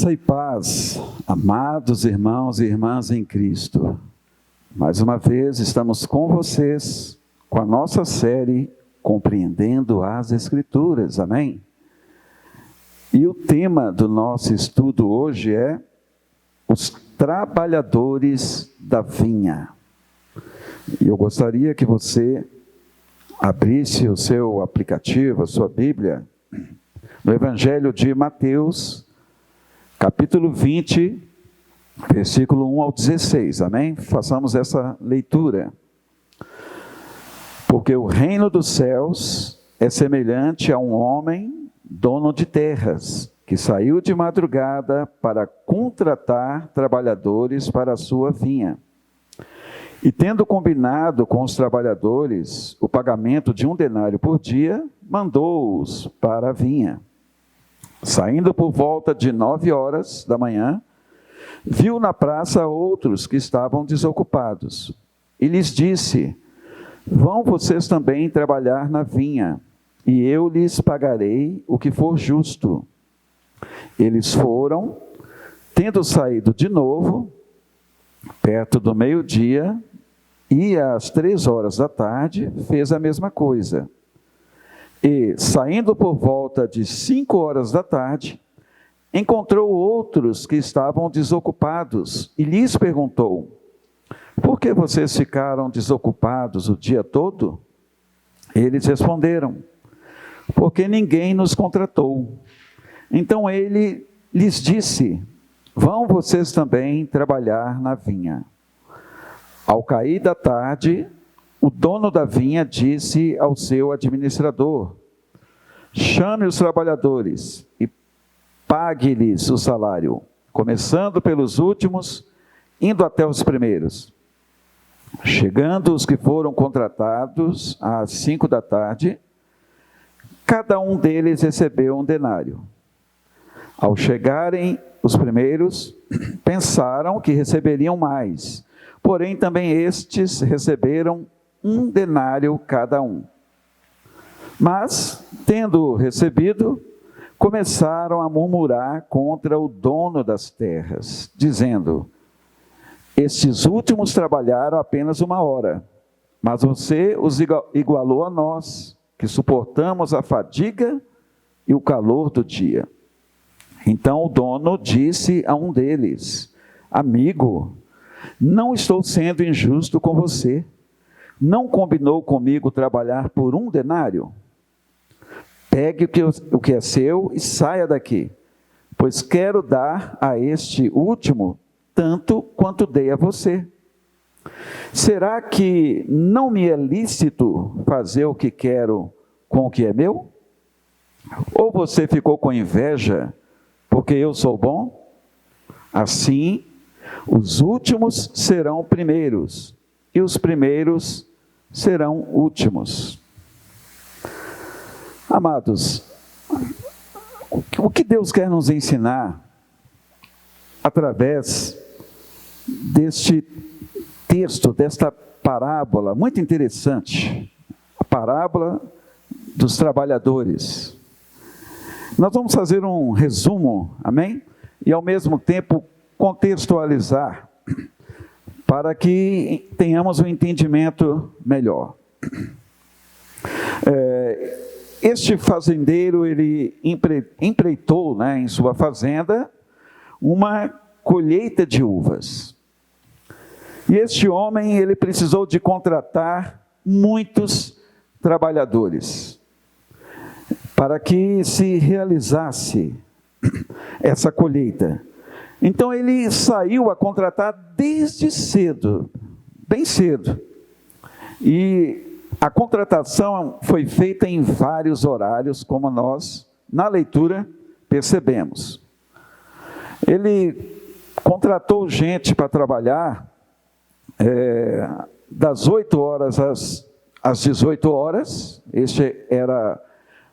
Graça e paz, amados irmãos e irmãs em Cristo. Mais uma vez estamos com vocês, com a nossa série Compreendendo as Escrituras, amém? E o tema do nosso estudo hoje é os trabalhadores da vinha. E eu gostaria que você abrisse o seu aplicativo, a sua Bíblia, no Evangelho de Mateus, capítulo 20, versículo 1 ao 16, amém? Façamos essa leitura. Porque o reino dos céus é semelhante a um homem, dono de terras, que saiu de madrugada para contratar trabalhadores para a sua vinha. E tendo combinado com os trabalhadores o pagamento de 1 denário por dia, mandou-os para a vinha. Saindo por volta de 9 horas da manhã, viu na praça outros que estavam desocupados, e lhes disse: vão vocês também trabalhar na vinha, e eu lhes pagarei o que for justo. Eles foram, tendo saído de novo, perto do meio-dia, e às 3 horas da tarde, fez a mesma coisa. E, saindo por volta de 5 horas da tarde, encontrou outros que estavam desocupados, e lhes perguntou: por que vocês ficaram desocupados o dia todo? Eles responderam: porque ninguém nos contratou. Então ele lhes disse: vão vocês também trabalhar na vinha. Ao cair da tarde, o dono da vinha disse ao seu administrador: chame os trabalhadores e pague-lhes o salário, começando pelos últimos, indo até os primeiros. Chegando os que foram contratados às 5 da tarde, cada um deles recebeu 1 denário. Ao chegarem os primeiros, pensaram que receberiam mais, porém também estes receberam 1 denário cada um. Mas, tendo recebido, começaram a murmurar contra o dono das terras, dizendo: estes últimos trabalharam apenas 1 hora, mas você os igualou a nós, que suportamos a fadiga e o calor do dia. Então o dono disse a um deles: amigo, não estou sendo injusto com você. Não combinou comigo trabalhar por 1 denário? Pegue o que é seu e saia daqui, pois quero dar a este último tanto quanto dei a você. Será que não me é lícito fazer o que quero com o que é meu? Ou você ficou com inveja porque eu sou bom? Assim, os últimos serão primeiros, e os primeiros serão últimos. Amados, o que Deus quer nos ensinar através deste texto, desta parábola muito interessante, a parábola dos trabalhadores? Nós vamos fazer um resumo, amém? E ao mesmo tempo contextualizar, para que tenhamos um entendimento melhor. Este fazendeiro, ele empreitou, em sua fazenda, uma colheita de uvas. E este homem, ele precisou de contratar muitos trabalhadores, para que se realizasse essa colheita. Então ele saiu a contratar desde cedo, bem cedo. E a contratação foi feita em vários horários, como nós, na leitura, percebemos. Ele contratou gente para trabalhar das 8 horas às 18 horas. Este era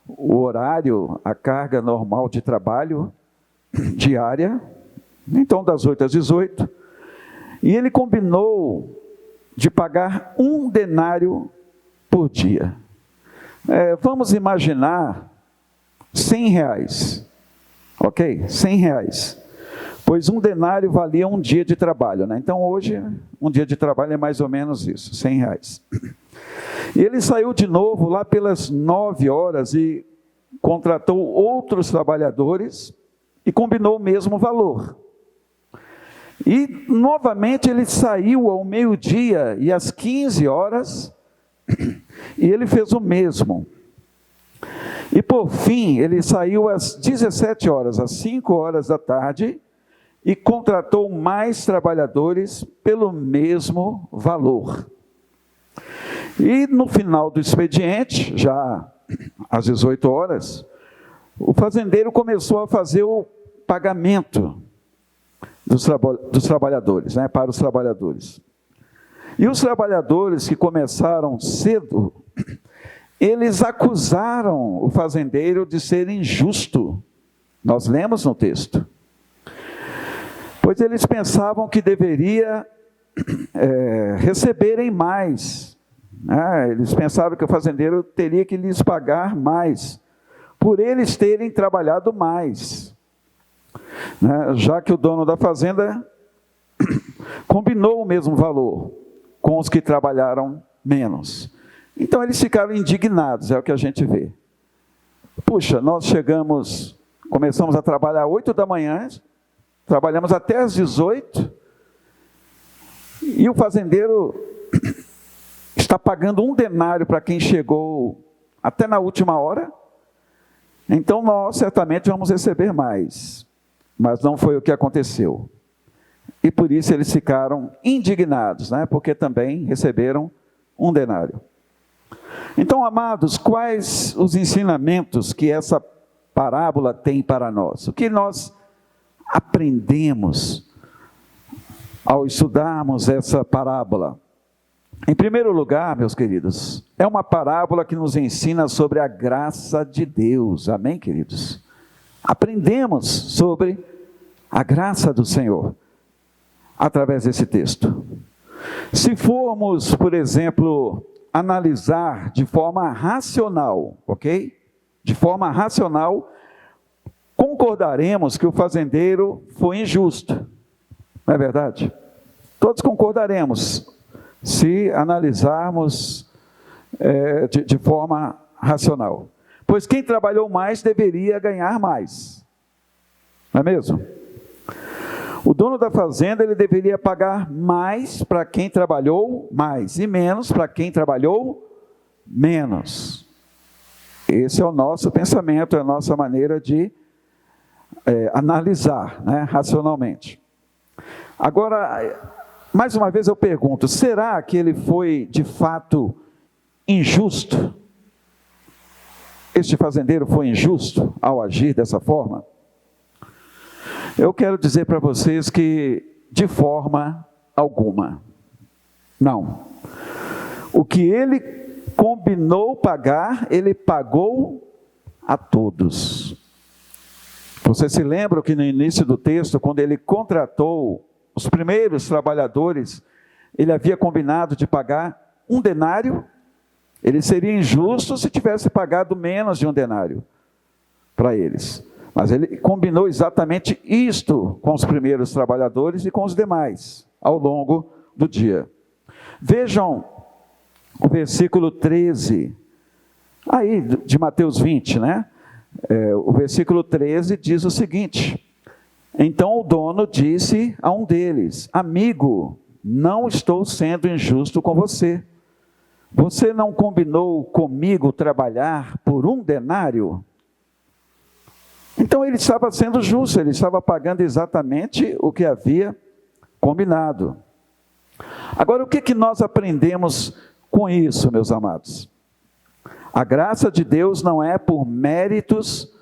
o horário, a carga normal de trabalho diária. Então, das 8 às 18. E ele combinou de pagar 1 denário por dia. Vamos imaginar R$100, ok? R$100. pois um denário valia um dia de trabalho, né? Então hoje, um dia de trabalho é mais ou menos isso, R$100. E ele saiu de novo lá pelas 9 horas e contratou outros trabalhadores e combinou o mesmo valor. E novamente ele saiu ao meio-dia e às 15 horas, e ele fez o mesmo. E por fim, ele saiu às 17 horas, às 5 horas da tarde, e contratou mais trabalhadores pelo mesmo valor. E no final do expediente, já às 18 horas, o fazendeiro começou a fazer o pagamento dos trabalhadores, né, para os trabalhadores. E os trabalhadores que começaram cedo, eles acusaram o fazendeiro de ser injusto. Nós lemos no texto. Pois eles pensavam que deveria receberem mais. Eles pensavam que o fazendeiro teria que lhes pagar mais, por eles terem trabalhado mais. Já que o dono da fazenda combinou o mesmo valor com os que trabalharam menos. Então eles ficaram indignados, é o que a gente vê. Puxa, nós começamos a trabalhar às 8 da manhã, trabalhamos até às 18, e o fazendeiro está pagando um denário para quem chegou até na última hora, então nós certamente vamos receber mais. Mas não foi o que aconteceu. E por isso eles ficaram indignados, né? Porque também receberam um denário. Então, amados, quais os ensinamentos que essa parábola tem para nós? O que nós aprendemos ao estudarmos essa parábola? Em primeiro lugar, meus queridos, é uma parábola que nos ensina sobre a graça de Deus. Amém, queridos? Aprendemos sobre a graça do Senhor através desse texto. Se formos, por exemplo, analisar de forma racional, ok? De forma racional, concordaremos que o fazendeiro foi injusto. Não é verdade? Todos concordaremos, se analisarmos de forma racional. Pois quem trabalhou mais deveria ganhar mais. Não é mesmo? O dono da fazenda, ele deveria pagar mais para quem trabalhou mais e menos para quem trabalhou menos. Esse é o nosso pensamento, é a nossa maneira de analisar, né, racionalmente. Agora, mais uma vez eu pergunto, será que ele foi de fato injusto? Este fazendeiro foi injusto ao agir dessa forma? Eu quero dizer para vocês que de forma alguma. Não. O que ele combinou pagar, ele pagou a todos. Você se lembra que no início do texto, quando ele contratou os primeiros trabalhadores, ele havia combinado de pagar um denário? Ele seria injusto se tivesse pagado menos de um denário para eles. Mas ele combinou exatamente isto com os primeiros trabalhadores e com os demais, ao longo do dia. Vejam o versículo 13, aí de Mateus 20, né? O versículo 13 diz o seguinte: então o dono disse a um deles: amigo, não estou sendo injusto com você. Você não combinou comigo trabalhar por um denário? Então ele estava sendo justo, ele estava pagando exatamente o que havia combinado. Agora, o que nós aprendemos com isso, meus amados? A graça de Deus não é por méritos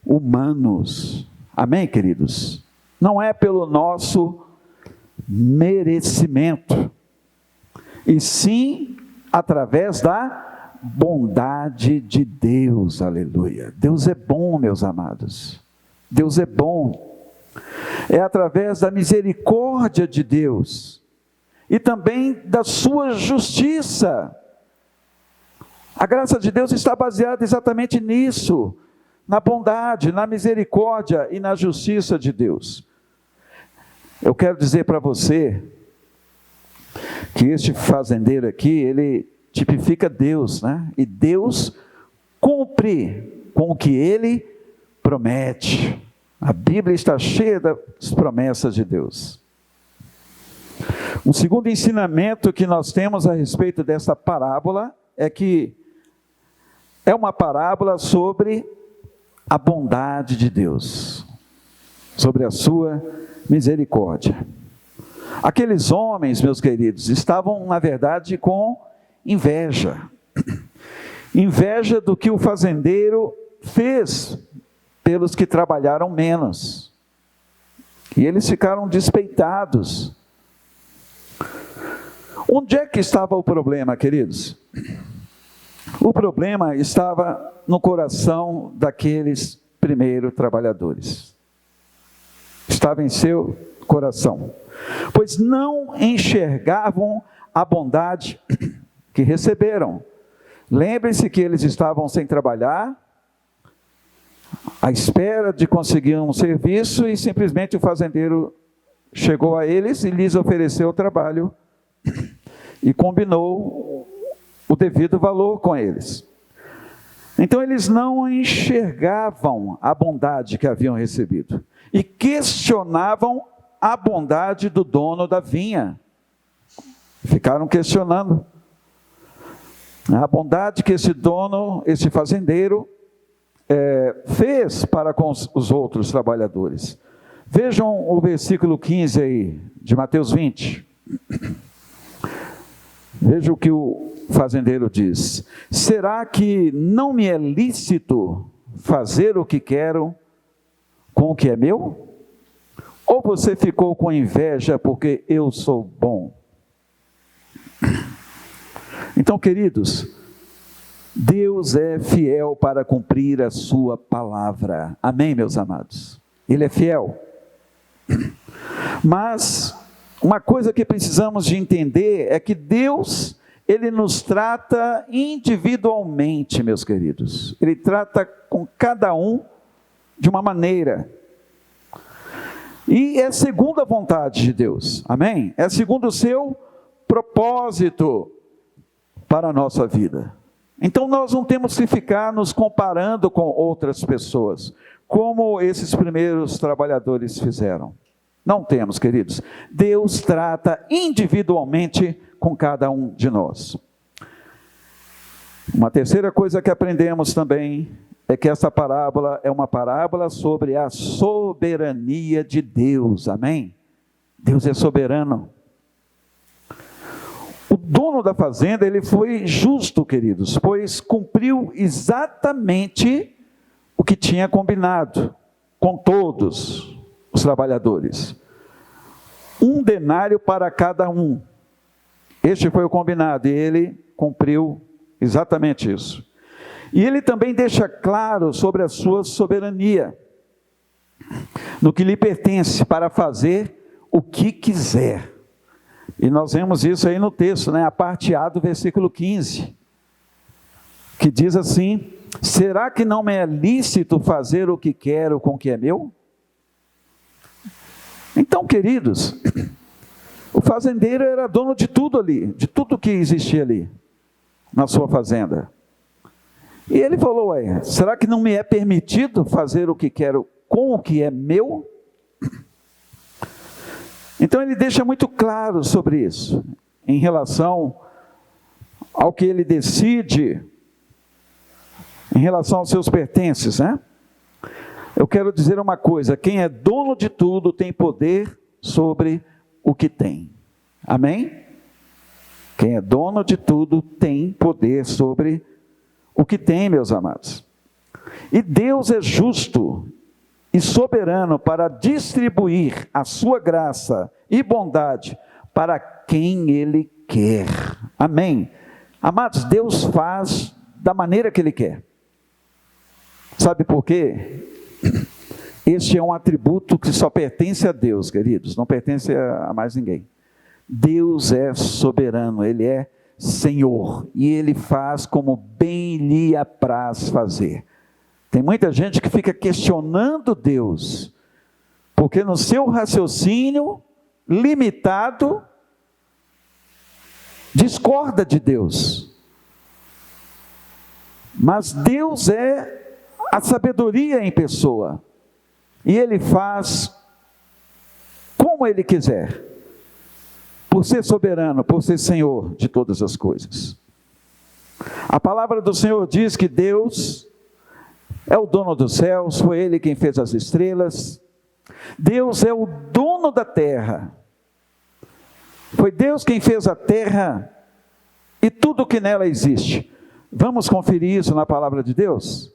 humanos. Amém, queridos? Não é pelo nosso merecimento, e sim através da bondade de Deus. Aleluia. Deus é bom, meus amados. Deus é bom. É através da misericórdia de Deus e também da sua justiça. A graça de Deus está baseada exatamente nisso, na bondade, na misericórdia e na justiça de Deus. Eu quero dizer para você que este fazendeiro aqui, ele tipifica Deus, né? E Deus cumpre com o que ele promete. A Bíblia está cheia das promessas de Deus. Um segundo ensinamento que nós temos a respeito dessa parábola é que é uma parábola sobre a bondade de Deus, sobre a sua misericórdia. Aqueles homens, meus queridos, estavam, na verdade, com inveja. Inveja do que o fazendeiro fez pelos que trabalharam menos. E eles ficaram despeitados. Onde é que estava o problema, queridos? O problema estava no coração daqueles primeiros trabalhadores. Estava em seu coração. Pois não enxergavam a bondade que receberam. Lembre-se que eles estavam sem trabalhar, à espera de conseguir um serviço, e simplesmente o fazendeiro chegou a eles e lhes ofereceu o trabalho e combinou o devido valor com eles. Então eles não enxergavam a bondade que haviam recebido e questionavam a bondade do dono da vinha. Ficaram questionando a bondade que esse dono, esse fazendeiro, fez para com os outros trabalhadores. Vejam o versículo 15 aí, de Mateus 20. Veja o que o fazendeiro diz: será que não me é lícito fazer o que quero com o que é meu? Ou você ficou com inveja porque eu sou bom? Então, queridos, Deus é fiel para cumprir a sua palavra. Amém, meus amados? Ele é fiel. Mas uma coisa que precisamos de entender é que Deus, Ele nos trata individualmente, meus queridos. Ele trata com cada um de uma maneira. E é segundo a vontade de Deus. Amém? É segundo o seu propósito para a nossa vida. Então nós não temos que ficar nos comparando com outras pessoas, como esses primeiros trabalhadores fizeram. Não temos, queridos. Deus trata individualmente com cada um de nós. Uma terceira coisa que aprendemos também é que essa parábola é uma parábola sobre a soberania de Deus. Amém? Deus é soberano. O dono da fazenda, ele foi justo, queridos, pois cumpriu exatamente o que tinha combinado com todos os trabalhadores. 1 denário para cada um. Este foi o combinado, e ele cumpriu exatamente isso. E ele também deixa claro sobre a sua soberania, no que lhe pertence, para fazer o que quiser. E nós vemos isso aí no texto, né? A parte A do versículo 15, que diz assim: será que não me é lícito fazer o que quero com o que é meu? Então, queridos, o fazendeiro era dono de tudo ali, de tudo que existia ali, na sua fazenda. E ele falou: será que não me é permitido fazer o que quero com o que é meu? Então ele deixa muito claro sobre isso, em relação ao que ele decide, em relação aos seus pertences, né? Eu quero dizer uma coisa: quem é dono de tudo tem poder sobre o que tem. Amém? Quem é dono de tudo tem poder sobre o que tem, meus amados. E Deus é justo e soberano para distribuir a sua graça e bondade para quem Ele quer. Amém? Amados, Deus faz da maneira que Ele quer. Sabe por quê? Este é um atributo que só pertence a Deus, queridos, não pertence a mais ninguém. Deus é soberano, Ele é Senhor, e Ele faz como bem lhe apraz fazer. Tem muita gente que fica questionando Deus, porque no seu raciocínio, limitado, discorda de Deus. Mas Deus é a sabedoria em pessoa. E Ele faz como Ele quiser. Por ser soberano, por ser Senhor de todas as coisas. A palavra do Senhor diz que Deus é o dono dos céus, foi Ele quem fez as estrelas. Deus é o dono da terra. Foi Deus quem fez a terra e tudo que nela existe. Vamos conferir isso na palavra de Deus?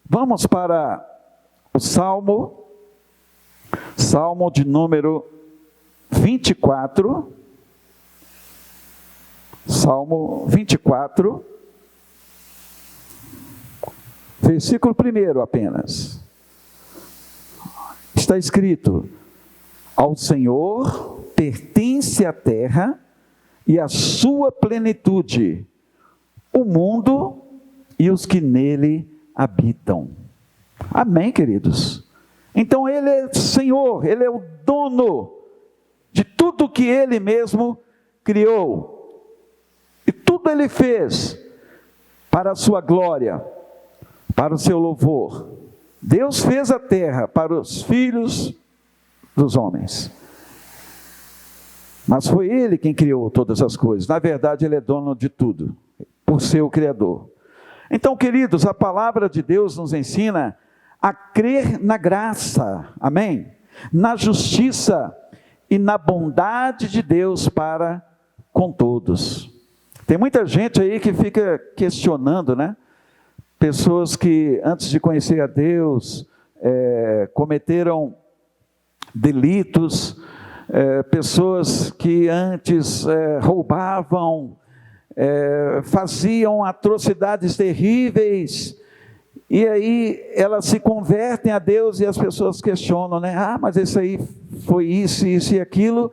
Vamos para o Salmo de número 24. Salmo 24, versículo 1 apenas. Está escrito: ao Senhor pertence a terra e a sua plenitude, o mundo e os que nele habitam. Amém, queridos? Então Ele é Senhor, Ele é o dono de tudo que Ele mesmo criou. E tudo Ele fez para a sua glória, para o seu louvor. Deus fez a terra para os filhos dos homens. Mas foi Ele quem criou todas as coisas. Na verdade, Ele é dono de tudo, por ser o Criador. Então, queridos, a palavra de Deus nos ensina a crer na graça, amém? Na justiça e na bondade de Deus para com todos. Tem muita gente aí que fica questionando, né? Pessoas que antes de conhecer a Deus, cometeram delitos, pessoas que antes roubavam, faziam atrocidades terríveis, e aí elas se convertem a Deus e as pessoas questionam, né? Ah, mas isso aí foi isso, isso e aquilo,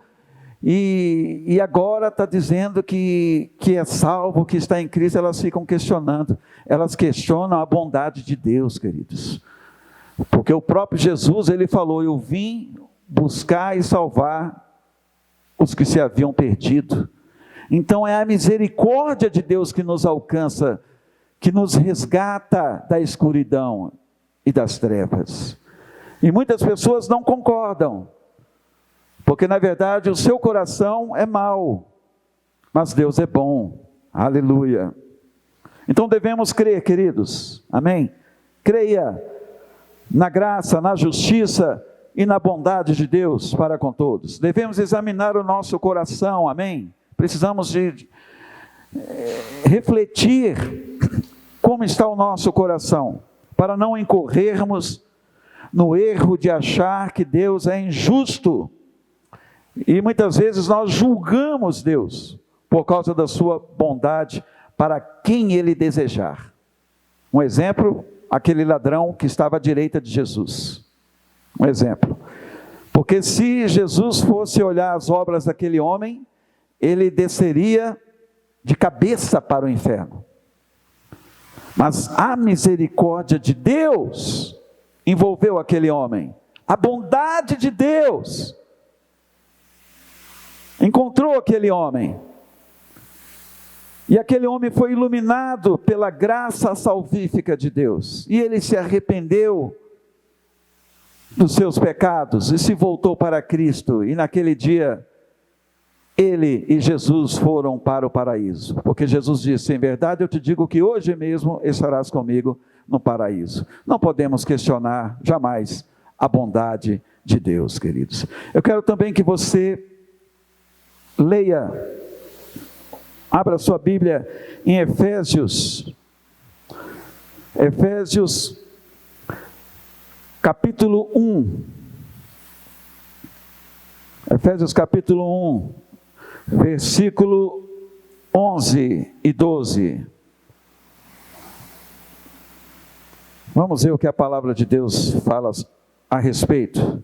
e agora está dizendo que é salvo, que está em Cristo. Elas ficam questionando, elas questionam a bondade de Deus, queridos, porque o próprio Jesus, Ele falou: eu vim buscar e salvar os que se haviam perdido. Então é a misericórdia de Deus que nos alcança, que nos resgata da escuridão e das trevas. E muitas pessoas não concordam, porque na verdade o seu coração é mau, mas Deus é bom, aleluia. Então devemos crer, queridos, amém? Creia na graça, na justiça e na bondade de Deus para com todos. Devemos examinar o nosso coração, amém? Precisamos de refletir como está o nosso coração, para não incorrermos no erro de achar que Deus é injusto. E muitas vezes nós julgamos Deus por causa da sua bondade para quem Ele desejar. Um exemplo, aquele ladrão que estava à direita de Jesus. Um exemplo. Porque se Jesus fosse olhar as obras daquele homem, ele desceria de cabeça para o inferno. Mas a misericórdia de Deus envolveu aquele homem. A bondade de Deus encontrou aquele homem. E aquele homem foi iluminado pela graça salvífica de Deus. E ele se arrependeu dos seus pecados e se voltou para Cristo. E naquele dia, ele e Jesus foram para o paraíso. Porque Jesus disse: em verdade eu te digo que hoje mesmo estarás comigo no paraíso. Não podemos questionar jamais a bondade de Deus, queridos. Eu quero também que você leia, abra sua Bíblia em Efésios capítulo 1. Efésios capítulo 1, versículo 11 e 12. Vamos ver o que a palavra de Deus fala a respeito.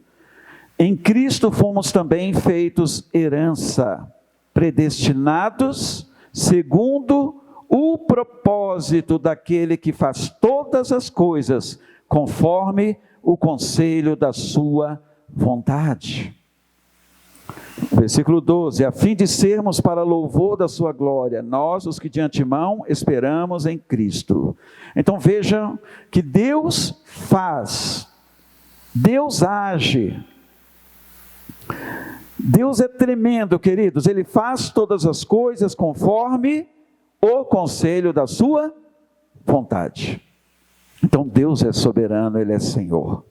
Em Cristo fomos também feitos herança, predestinados segundo o propósito daquele que faz todas as coisas conforme o conselho da sua vontade. Versículo 12, a fim de sermos para louvor da sua glória, nós os que de antemão esperamos em Cristo. Então vejam que Deus faz, Deus age, Deus é tremendo, queridos, Ele faz todas as coisas conforme o conselho da sua vontade. Então Deus é soberano, Ele é Senhor.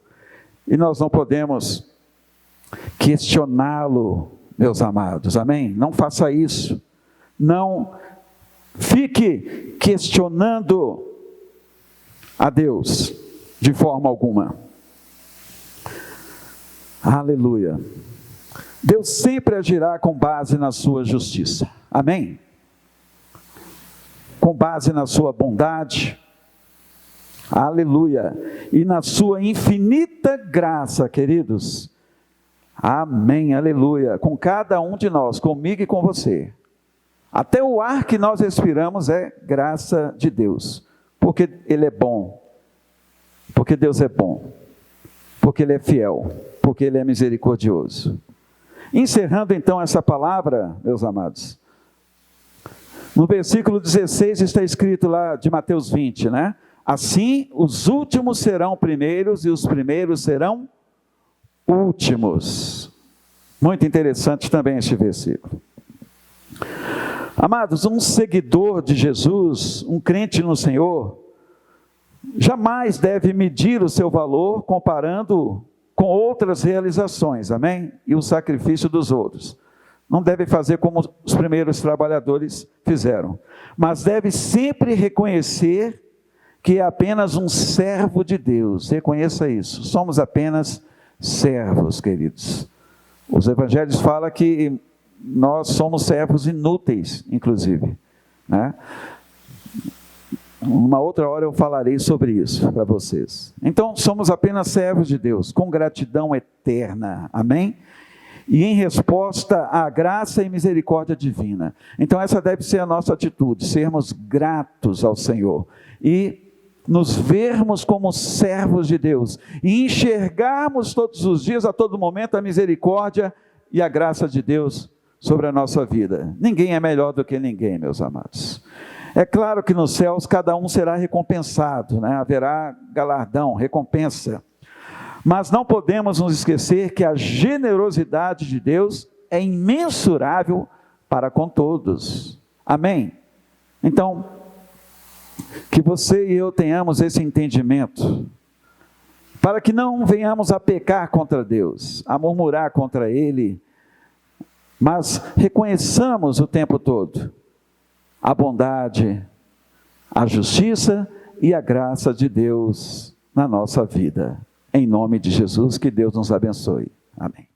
E nós não podemos questioná-lo, meus amados, amém? Não faça isso. Não fique questionando a Deus de forma alguma. Aleluia. Deus sempre agirá com base na sua justiça. Amém? Com base na sua bondade. Aleluia. E na sua infinita graça, queridos. Amém, aleluia. Com cada um de nós, comigo e com você. Até o ar que nós respiramos é graça de Deus. Porque Ele é bom. Porque Deus é bom. Porque Ele é fiel. Porque Ele é misericordioso. Encerrando então essa palavra, meus amados. No versículo 16 está escrito lá de Mateus 20, né? Assim, os últimos serão primeiros e os primeiros serão últimos. Muito interessante também este versículo. Amados, um seguidor de Jesus, um crente no Senhor, jamais deve medir o seu valor comparando com outras realizações, amém? E o sacrifício dos outros. Não deve fazer como os primeiros trabalhadores fizeram, mas deve sempre reconhecer que é apenas um servo de Deus. Reconheça isso, somos apenas servos, queridos. Os evangelhos falam que nós somos servos inúteis, inclusive, né? Uma outra hora eu falarei sobre isso para vocês. Então, somos apenas servos de Deus, com gratidão eterna, amém? E em resposta à graça e misericórdia divina. Então, essa deve ser a nossa atitude, sermos gratos ao Senhor e nos vermos como servos de Deus e enxergarmos todos os dias, a todo momento, a misericórdia e a graça de Deus sobre a nossa vida. Ninguém é melhor do que ninguém, meus amados. É claro que nos céus cada um será recompensado, né? Haverá galardão, recompensa. Mas não podemos nos esquecer que a generosidade de Deus é imensurável para com todos. Amém? Então, que você e eu tenhamos esse entendimento, para que não venhamos a pecar contra Deus, a murmurar contra Ele, mas reconheçamos o tempo todo a bondade, a justiça e a graça de Deus na nossa vida. Em nome de Jesus, que Deus nos abençoe. Amém.